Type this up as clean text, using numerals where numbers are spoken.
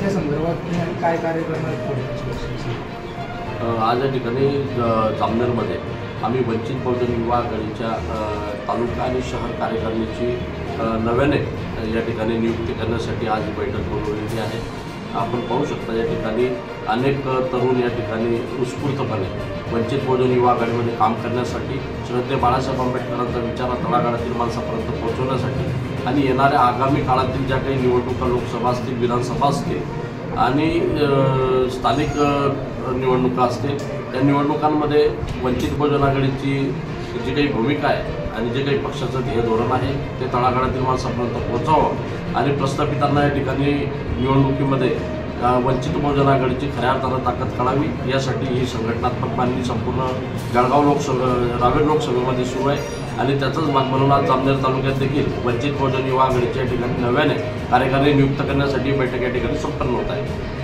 त्याच्या संदर्भात तुम्ही काय कार्य करणार पुढे? आज या ठिकाणी जामनेरमध्ये आम्ही वंचित बहुजन युवा आघाडीच्या तालुका आणि शहर कार्यकारिणीची नव्याने या ठिकाणी नियुक्ती करण्यासाठी आज बैठक बोलवलेली आहे. आपण पाहू शकता या ठिकाणी अनेक तरुण या ठिकाणी उत्स्फूर्तपणे वंचित बहुजन युवा आघाडीमध्ये काम करण्यासाठी श्रद्धे बाळासाहेब आंबेडकरांचा विचार तळागाळातील माणसापर्यंत पोहोचवण्यासाठी आणि येणाऱ्या आगामी काळातील ज्या काही निवडणुका लोकसभा असतील, विधानसभा असतील आणि स्थानिक निवडणुका असतील, त्या निवडणुकांमध्ये वंचित बहुजन आघाडीची जी काही भूमिका आहे आणि जे काही पक्षाचं ध्येय धोरण आहे ते तळागाळातील माणसापर्यंत पोहोचावं आणि प्रस्थापितांना या ठिकाणी निवडणुकीमध्ये वंचित बहुजन आघाडीची खऱ्या अर्थानं ताकद कळावी यासाठी ही संघटनात्मक बांधणी संपूर्ण जळगाव रावेर लोकसभेमध्ये सुरू आहे आणि त्याचाच भाग म्हणून आज जामनेर तालुक्यात देखील वंचित बहुजन युवा आघाडीच्या ठिकाणी नव्याने कार्यकारी नियुक्त करण्यासाठी बैठक या ठिकाणी संपन्न होत आहे.